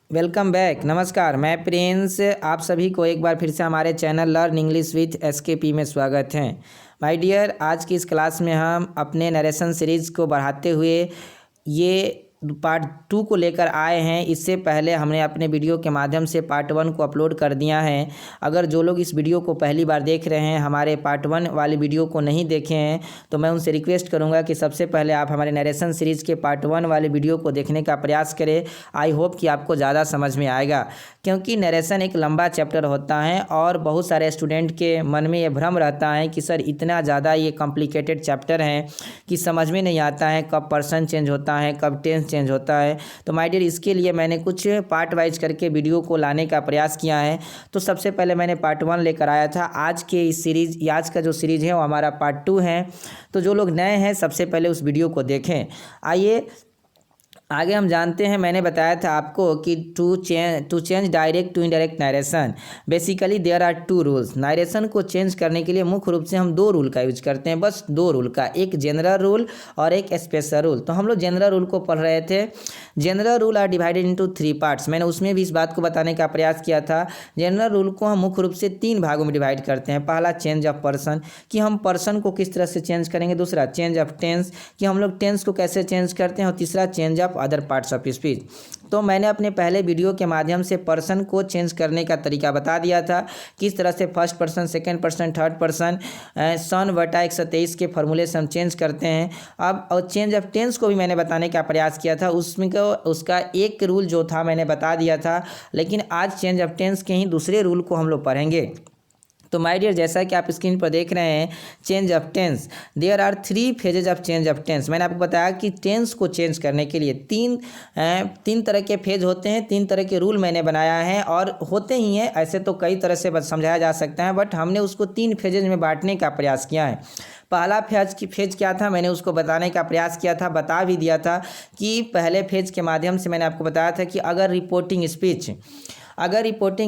Welcome back. नमस्कार, मैं Prince. आप सभी को एक बार फिर से हमारे channel learn English with SKP में स्वागत है। माय डियर, आज की इस क्लास में हम अपने नरेशन सीरीज़ को बढ़ाते हुए ये पार्ट 2 को लेकर आए हैं। इससे पहले हमने अपने वीडियो के माध्यम से पार्ट 1 को अपलोड कर दिया है। अगर जो लोग इस वीडियो को पहली बार देख रहे हैं, हमारे पार्ट 1 वाली वीडियो को नहीं देखे हैं, तो मैं उनसे रिक्वेस्ट करूंगा कि सबसे पहले आप हमारे नरेशन सीरीज़ के पार्ट 1 वाले वीडियो को देखने का प्रयास करें। आई होप कि आपको ज़्यादा समझ में आएगा, क्योंकि नरेशन एक लंबा चैप्टर होता है और बहुत सारे स्टूडेंट के मन में ये भ्रम रहता है कि सर इतना ज़्यादा ये कॉम्प्लिकेटेड चैप्टर है कि समझ में नहीं आता है कब पर्सन चेंज होता है, कब टेंस चेंज होता है। तो माय डियर, इसके लिए मैंने कुछ पार्ट वाइज करके वीडियो को लाने का प्रयास किया है। तो सबसे पहले मैंने पार्ट 1 लेकर आया था। आज के इस सीरीज आज का जो सीरीज है वो हमारा पार्ट 2 है। तो जो लोग नए हैं, सबसे पहले उस वीडियो को देखें। आइए आगे हम जानते हैं। मैंने बताया था आपको कि to change direct to indirect narration, basically there are 2 rules. Narration को चेंज करने के लिए मुख्य रूप से हम 2 रूल का यूज करते हैं, बस 2 रूल का, एक जनरल रूल और एक स्पेशल रूल। तो हम लोग जनरल रूल को पढ़ रहे थे। General rule are divided into 3 parts. मैंने उसमें भी इस बात को बताने का प्रयास किया था। जनरल रूल को हम मुख्य रूप से 3 भागों में डिवाइड करते हैं। पहला चेंज ऑफ पर्सन, कि हम पर्सन को किस तरह से चेंज करेंगे। दूसरा चेंज ऑफ टेंस, कि हम लोग टेंस को कैसे चेंज करते हैं। और तीसरा change of other parts of speech. तो मैंने अपने पहले वीडियो के माध्यम से पर्सन को चेंज करने का तरीका बता दिया था, किस तरह से first person, second person, third person, सन बटा 123 के फॉर्मूले से हम चेंज करते हैं। अब और चेंज ऑफ टेंस को भी मैंने बताने का प्रयास किया था। उसमें को उसका एक रूल जो था मैंने बता दिया था, लेकिन आज चेंज ऑफ टेंस के ही दूसरे रूल को हम लोग पढ़ेंगे। तो माय डियर, जैसा कि आप स्क्रीन पर देख रहे हैं, change of tense, there are 3 phases of change of tense. मैंने आपको बताया कि टेंस को चेंज करने के लिए तीन तरह के फेज होते हैं, 3 तरह के रूल मैंने बनाया है और होते ही हैं। ऐसे तो कई तरह से समझाया जा सकता है, बट हमने उसको 3 फेजेज में बांटने का प्रयास किया है। पहला फेज क्या था, मैंने उसको बताने का प्रयास किया था, बता भी दिया था कि पहले फेज के माध्यम से मैंने आपको बताया था कि अगर रिपोर्टिंग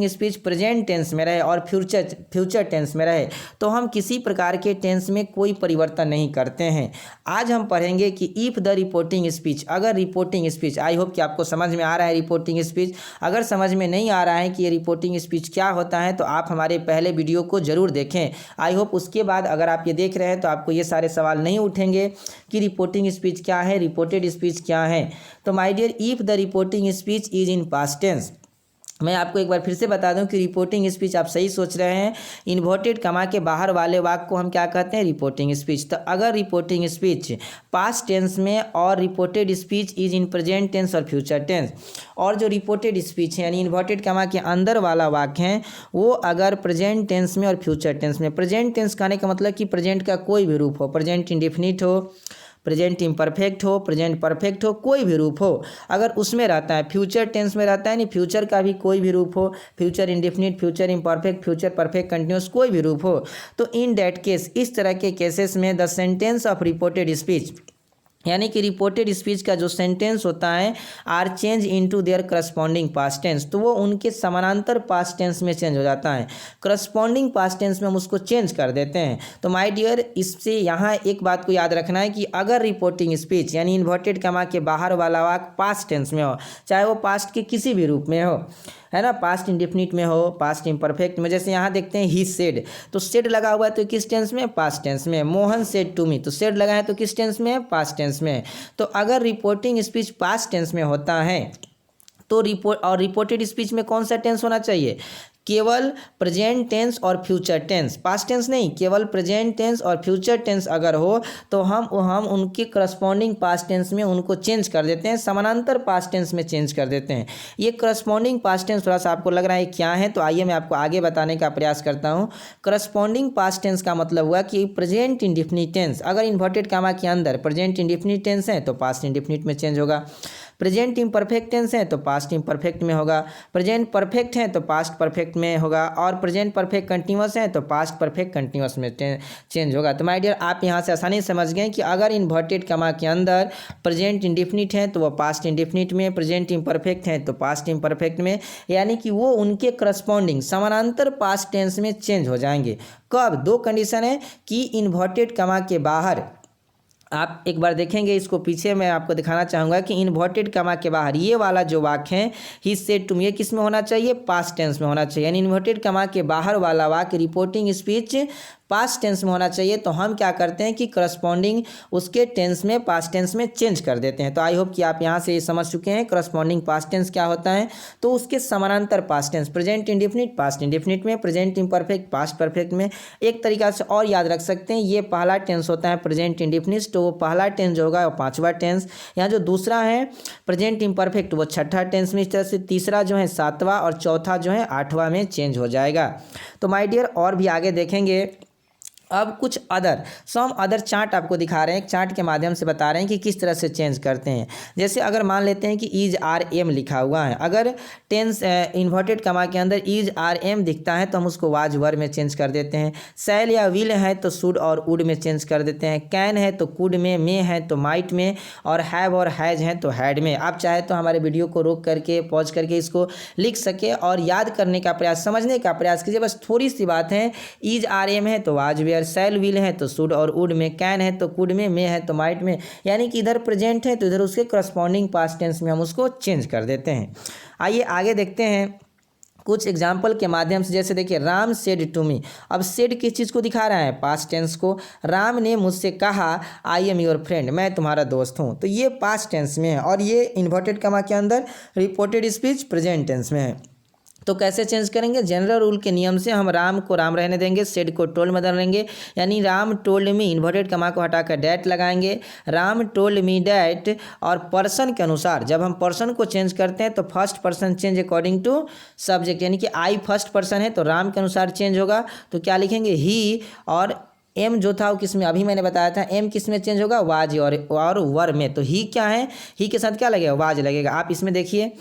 स्पीच प्रेजेंट टेंस में रहे और फ्यूचर टेंस में रहे, तो हम किसी प्रकार के टेंस में कोई परिवर्तन नहीं करते हैं। आज हम पढ़ेंगे कि इफ़ द रिपोर्टिंग स्पीच, अगर रिपोर्टिंग स्पीच, आई होप कि आपको समझ में आ रहा है रिपोर्टिंग स्पीच। अगर समझ में नहीं आ रहा है कि ये रिपोर्टिंग स्पीच क्या होता है, तो आप हमारे पहले वीडियो को ज़रूर देखें। आई होप उसके बाद अगर आप ये देख रहे हैं तो आपको ये सारे सवाल नहीं उठेंगे कि रिपोर्टिंग स्पीच क्या है, रिपोर्टेड स्पीच क्या है। तो my dear, if the reporting speech is in past tense, मैं आपको एक बार फिर से बता दूं कि रिपोर्टिंग स्पीच, आप सही सोच रहे हैं, इन्वर्टेड कमा के बाहर वाले वाक्य को हम क्या कहते हैं, रिपोर्टिंग स्पीच। तो अगर रिपोर्टिंग स्पीच पास्ट टेंस में और reported speech is in present tense और फ्यूचर टेंस, और जो रिपोर्टेड स्पीच है यानी इन्वर्टेड कमा के अंदर वाला वाक्य है, वो अगर प्रेजेंट टेंस में और फ्यूचर टेंस में, प्रेजेंट टेंस कहने का मतलब कि प्रेजेंट का कोई भी रूप हो, प्रेजेंट इंडेफिनिट हो, प्रेजेंट इम्परफेक्ट हो, प्रेजेंट परफेक्ट हो, कोई भी रूप हो, अगर उसमें रहता है, फ्यूचर टेंस में रहता है, नहीं फ्यूचर का भी कोई भी रूप हो, future indefinite, future imperfect, future perfect, continuous, कोई भी रूप हो, तो इन दैट केस, इस तरह के केसेस में the sentence of reported speech, यानी कि रिपोर्टेड स्पीच का जो सेंटेंस होता है, are change into their corresponding past tense, तो वो उनके समानांतर पास्ट टेंस में चेंज हो जाता है। करस्पॉन्डिंग पास्ट टेंस में हम उसको चेंज कर देते हैं। तो माय डियर, इससे यहाँ एक बात को याद रखना है कि अगर रिपोर्टिंग स्पीच यानी इन्वर्टेड कमा के बाहर वाला वाक्य पास्ट टेंस में हो, चाहे वो पास्ट के किसी भी रूप में हो, है ना, पास्ट इंडेफिनिट में हो, पास्ट इम्परफेक्ट में, जैसे यहाँ देखते हैं ही सेड, तो सेड लगा हुआ है तो किस टेंस में, पास्ट टेंस में। मोहन सेड टू मी, तो सेड लगा है तो किस टेंस में, पास्ट टेंस में। तो अगर रिपोर्टिंग स्पीच पास्ट टेंस में होता है तो रिपोर्टेड स्पीच में कौन सा टेंस होना चाहिए, केवल प्रेजेंट टेंस और फ्यूचर टेंस, पास्ट टेंस नहीं, केवल प्रेजेंट टेंस और फ्यूचर टेंस अगर हो तो हम उनके करस्पॉन्डिंग पास्ट टेंस में उनको चेंज कर देते हैं, समानांतर पास्ट टेंस में चेंज कर देते हैं। ये करस्पॉन्डिंग पास्ट टेंस थोड़ा सा आपको लग रहा है क्या है, तो आइए मैं आपको आगे बताने का प्रयास करता हूँ। करस्पॉन्डिंग पास्ट टेंस का मतलब हुआ कि प्रेजेंट इंडेफिनिट टेंस, अगर इन्वर्टेड कामा के अंदर प्रेजेंट इंडेफिनिट टेंस है तो पास्ट इंडेफिनिट में चेंज होगा, प्रेजेंट इम्परफेक्ट टेंस है तो पास्ट इम्परफेक्ट में होगा, प्रेजेंट परफेक्ट है तो पास्ट परफेक्ट में होगा, और प्रेजेंट परफेक्ट कंटिन्यूअस है तो पास्ट परफेक्ट कंटिन्यूअस में चेंज होगा। तो माय डियर, आप यहाँ से आसानी से समझ गए कि अगर इन्वर्टेड कमा के अंदर प्रेजेंट इंडेफिनिट है तो वह पास्ट इंडेफिनिट में, प्रेजेंट इम्परफेक्ट है तो पास्ट इम्परफेक्ट में, यानी कि वो उनके करस्पॉन्डिंग समानांतर पास्ट टेंस में चेंज हो जाएंगे। कब, 2 कंडीशन है कि इन्वर्टेड कमा के बाहर आप एक बार देखेंगे इसको, पीछे मैं आपको दिखाना चाहूँगा कि इन्वर्टेड कमा के बाहर ये वाला जो वाक्य है ही सेड टू मी, ये किस में होना चाहिए, पास्ट टेंस में होना चाहिए। यानी इन्वर्टेड कमा के बाहर वाला वाक्य रिपोर्टिंग स्पीच पास्ट टेंस में होना चाहिए। तो हम क्या करते हैं कि करस्पॉन्डिंग उसके टेंस में पास्ट टेंस में चेंज कर देते हैं। तो आई होप कि आप यहाँ से ये समझ चुके हैं करस्पॉन्डिंग पास्ट टेंस क्या होता है। तो उसके समानांतर past tense present indefinite past indefinite में, प्रेजेंट इम्परफेक्ट पास्ट परफेक्ट में। एक तरीका से और याद रख सकते हैं, ये पहला टेंस होता है प्रेजेंट इंडेफिनिट, तो वो पहला टेंस जो होगा वो पाँचवा टेंस। यहाँ जो दूसरा है प्रेजेंट इम्परफेक्ट वो छठा टेंस में, इस तरह से तीसरा जो है सातवां और चौथा जो है आठवां में चेंज हो जाएगा। तो माय डियर और भी आगे देखेंगे। अब कुछ सम अदर चार्ट आपको दिखा रहे हैं, एक चार्ट के माध्यम से बता रहे हैं कि किस तरह से चेंज करते हैं। जैसे अगर मान लेते हैं कि इज आर एम लिखा हुआ है, अगर टेंस इन्वर्टेड कमा के अंदर इज आर एम दिखता है तो हम उसको वाज वर में चेंज कर देते हैं। सैल या विल है तो शुड और वुड में चेंज कर देते हैं। कैन है तो कुड में, मे है तो माइट में, और हैव और हैज हैं तो हैड में। आप चाहे तो हमारे वीडियो को रोक करके पॉज करके इसको लिख सके और याद करने का प्रयास, समझने का प्रयास कीजिए। बस थोड़ी सी बात है, इज आर एम है तो वाज वेयर, सैल विल है तो शुड और वुड में, कैन है तो कुड में, मे है तो माइट में। यानी कि इधर प्रेजेंट है तो इधर उसके करस्पॉन्डिंग पास्ट टेंस में हम उसको चेंज कर देते हैं। आइए आगे देखते हैं कुछ एग्जाम्पल के माध्यम से। जैसे देखिए राम सेड टू मी, अब सेड किस चीज़ को दिखा रहा है, पास्ट टेंस को। राम ने मुझसे कहा आई एम योर फ्रेंड, मैं तुम्हारा दोस्त हूँ, तो ये पास्ट टेंस में है और ये इन्वर्टेड कमा के अंदर रिपोर्टेड स्पीच प्रेजेंट टेंस में है। तो कैसे चेंज करेंगे, जनरल रूल के नियम से हम राम को राम रहने देंगे, सेड को टोल्ड में बदलेंगे। यानी राम टोल्ड मी, इन्वर्टेड कमा को हटाकर डैट लगाएंगे, राम टोल्ड मी डैट। और पर्सन के अनुसार जब हम पर्सन को चेंज करते हैं तो first person change according to subject, यानी कि आई फर्स्ट पर्सन है तो राम के अनुसार चेंज होगा। तो क्या लिखेंगे, ही। और एम जो था वो किस में, अभी मैंने बताया था एम किस में चेंज होगा, वाज और वर में। तो ही क्या है, ही के साथ क्या लगेगा, वाज लगेगा। आप इसमें देखिए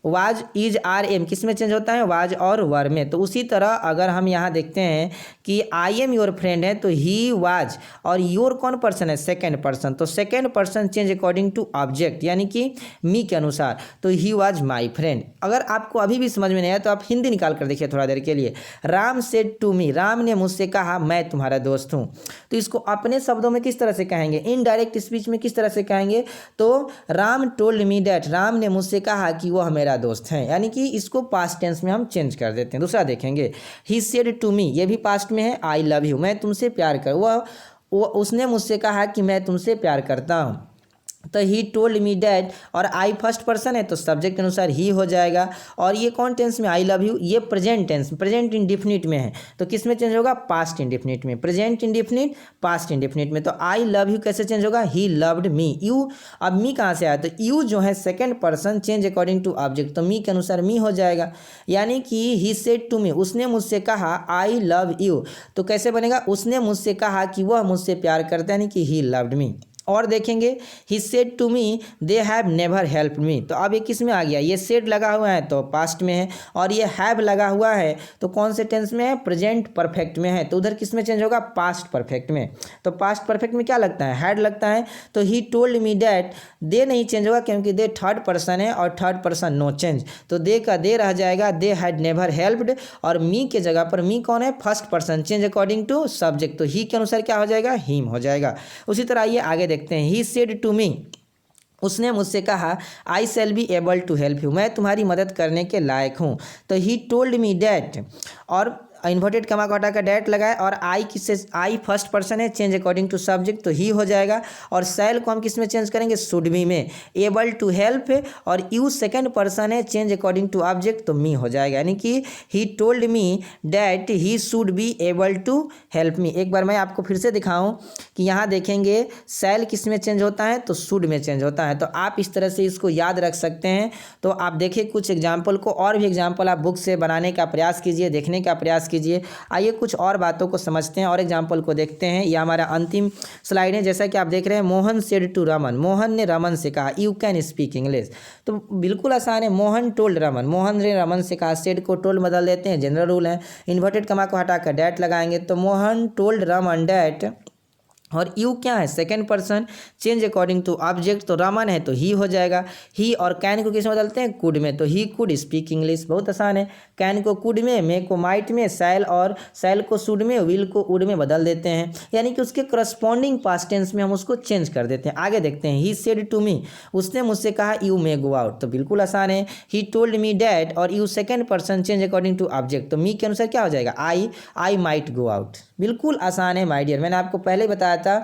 वाज इज आर एम किस में चेंज होता है, वाज और वर में। तो उसी तरह अगर हम यहाँ देखते हैं कि आई एम योर फ्रेंड है तो ही वाज, और योर कौन पर्सन है, सेकेंड पर्सन, तो second person change according to object यानी कि मी के अनुसार। तो ही वाज माई फ्रेंड। अगर आपको अभी भी समझ में नहीं आया तो आप हिंदी निकाल कर देखिए थोड़ा देर के लिए। Ram said to me, Ram ने मुझसे कहा मैं तुम्हारा दोस्त हूँ। तो इसको अपने शब्दों में किस तरह से कहेंगे, इनडायरेक्ट स्पीच में किस तरह से कहेंगे, तो Ram told me that, Ram ने मुझसे कहा कि वह मेरा दोस्त है। यानी कि इसको पास्ट टेंस में हम चेंज कर देते हैं। दूसरा देखेंगे, ही सेड टू मी, ये भी पास्ट में है, आई लव यू, मैं तुमसे प्यार कर, वो उसने मुझसे कहा कि मैं तुमसे प्यार करता हूँ। तो ही टोल्ड मी डैट, और आई फर्स्ट पर्सन है तो सब्जेक्ट के अनुसार ही हो जाएगा। और ये कौन टेंस में, आई लव यू, ये प्रेजेंट टेंस, प्रेजेंट इंडेफिनिट में है तो किस में चेंज होगा, पास्ट इंडेफिनिट में। प्रेजेंट इंडेफिनिट पास्ट इंडेफिनिट में। तो आई लव यू कैसे चेंज होगा, ही लव्ड मी। यू, अब मी कहाँ से आया, तो यू जो है second person change according to object, तो मी के अनुसार मी हो जाएगा। यानी कि ही सेड टू मी, उसने मुझसे कहा आई लव यू, तो कैसे बनेगा, उसने मुझसे कहा कि वह मुझसे प्यार करता है, यानी कि ही लव्ड मी। और देखेंगे, he said to me they have never helped me, तो अब ये किस में आ गया, ये सेड लगा हुआ है तो पास्ट में है, और ये हैव लगा हुआ है तो कौन से टेंस में है, प्रेजेंट परफेक्ट में है। तो उधर किस में चेंज होगा, पास्ट परफेक्ट में। तो पास्ट परफेक्ट में क्या लगता है, हैड लगता है। तो ही टोल्ड मी डैट, दे नहीं चेंज होगा क्योंकि दे थर्ड पर्सन है और थर्ड पर्सन नो चेंज, तो दे का दे रह जाएगा, दे हैड नेवर हेल्प्ड। और मी के जगह पर मी कौन है, first person change according to subject, तो ही के अनुसार क्या हो जाएगा, हिम हो जाएगा। उसी तरह ये आगे देखते हैं, ही सेड टू मी, उसने मुझसे कहा I shall be able to help you, मैं तुम्हारी मदद करने के लायक हूँ। तो ही टोल्ड मी डैट, और इन्वर्टेड कमा को हटाकर डैट लगाए, और आई किससे, आई फर्स्ट पर्सन है चेंज अकॉर्डिंग टू सब्जेक्ट तो ही हो जाएगा। और शैल को हम किस में चेंज करेंगे, शुड बी में। एबल टू हेल्प, और यू सेकंड पर्सन है चेंज अकॉर्डिंग टू ऑब्जेक्ट तो मी हो जाएगा। यानी कि he told me that he should be able to help me. एक बार मैं आपको फिर से दिखाऊं कि यहाँ देखेंगे शैल किस में चेंज होता है, तो शुड में चेंज होता है। तो आप इस तरह से इसको याद रख सकते हैं। तो आप देखिए कुछ एग्जाम्पल को, और भी एग्जाम्पल आप बुक से बनाने का प्रयास कीजिए, देखने का प्रयास कीजिए। आइए कुछ और बातों को समझते हैं और एग्जाम्पल को देखते हैं। यह हमारा अंतिम स्लाइड है। जैसा कि आप देख रहे हैं, मोहन सेड टू रमन, मोहन ने रमन से कहा यू कैन स्पीक इंग्लिश। तो बिल्कुल आसान है, मोहन टोल्ड रमन, मोहन ने रमन से कहा, सेड को टोल्ड बदल देते हैं, जनरल रूल है। इन्वर्टेड कमा को हटाकर डैट लगाएंगे तो मोहन टोल्ड रमन डैट और यू क्या है, second person, change according to object, तो रमन है तो ही हो जाएगा। ही और कैन को किस में बदलते हैं, कुड में, तो ही कुड स्पीक इंग्लिश, बहुत आसान है। कैन को कुड में, मे को माइट में, सैल और सैल को शुड में, विल को वुड में बदल देते हैं, यानी कि उसके करस्पॉन्डिंग पास्ट टेंस में हम उसको चेंज कर देते हैं। आगे देखते हैं, ही सेड टू मी, उसने मुझसे कहा यू मे गो आउट, तो बिल्कुल आसान है। ही टोल्ड मी डैट, और you second person, change according to object, तो मी के अनुसार क्या हो जाएगा, आई माइट गो आउट, बिल्कुल आसान है माय डियर। मैंने आपको पहले बताया था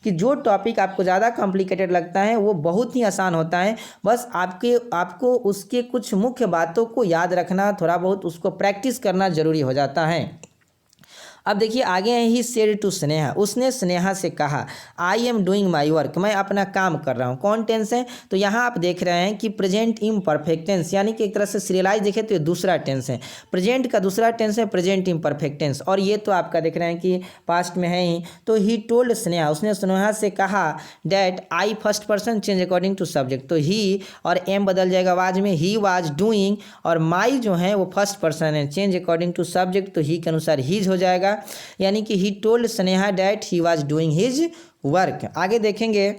कि जो टॉपिक आपको ज़्यादा कॉम्प्लिकेटेड लगता है वो बहुत ही आसान होता है, बस आपको उसके कुछ मुख्य बातों को याद रखना, थोड़ा बहुत उसको प्रैक्टिस करना ज़रूरी हो जाता है। अब देखिए आगे है, ही सेड टू स्नेहा, उसने स्नेहा से कहा I am doing my work, मैं अपना काम कर रहा हूँ। कौन टेंस है, तो यहाँ आप देख रहे हैं कि प्रेजेंट इम्परफेक्ट टेंस, यानी कि एक तरह से सीरियलाइज देखें तो ये दूसरा टेंस है, प्रेजेंट का दूसरा टेंस है प्रेजेंट इम्परफेक्ट टेंस, और ये तो आपका देख रहे हैं कि पास्ट में है ही। तो ही टोल्ड स्नेहा, उसने स्नेहा से कहा that I first person change according to subject, तो ही और एम बदल जाएगा वाज में, ही वाज डूइंग, और माई जो है वो फर्स्ट पर्सन है, चेंज अकॉर्डिंग टू सब्जेक्ट, तो ही के अनुसार हीज हो जाएगा, यानी कि he told Sneha that he was doing his work. आगे देखेंगे,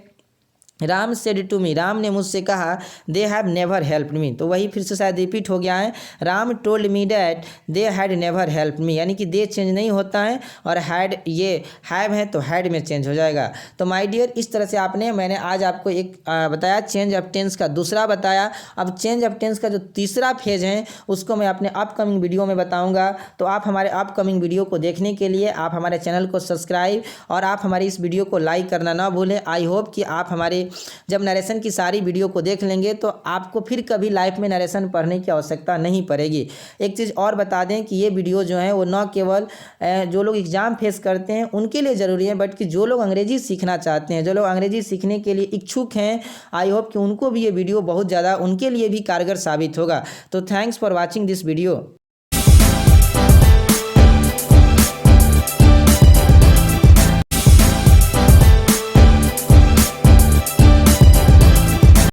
Ram said to me, Ram ने मुझसे कहा they have never helped me, तो वही फिर से शायद रिपीट हो गया है, Ram told me that they had never helped me, यानी कि दे चेंज नहीं होता है और हैड ये हैव है तो हैड में चेंज हो जाएगा। तो माय डियर इस तरह से मैंने आज आपको एक बताया चेंज ऑफ टेंस का दूसरा बताया। अब चेंज ऑफ टेंस का जो तीसरा फेज है उसको मैं अपने अपकमिंग वीडियो में बताऊँगा, तो आप हमारे अपकमिंग वीडियो को देखने के लिए आप हमारे चैनल को सब्सक्राइब और आप हमारी इस वीडियो को लाइक करना ना भूलें। आई होप कि आप हमारे जब नरेशन की सारी वीडियो को देख लेंगे तो आपको फिर कभी लाइफ में नरेशन पढ़ने की आवश्यकता नहीं पड़ेगी। एक चीज़ और बता दें कि ये वीडियो जो है वो न केवल जो लोग एग्ज़ाम फेस करते हैं उनके लिए ज़रूरी है, बट कि जो लोग अंग्रेजी सीखना चाहते हैं, जो लोग अंग्रेजी सीखने के लिए इच्छुक हैं, आई होप कि उनको भी ये वीडियो बहुत ज़्यादा उनके लिए भी कारगर साबित होगा। तो thanks for watching this video.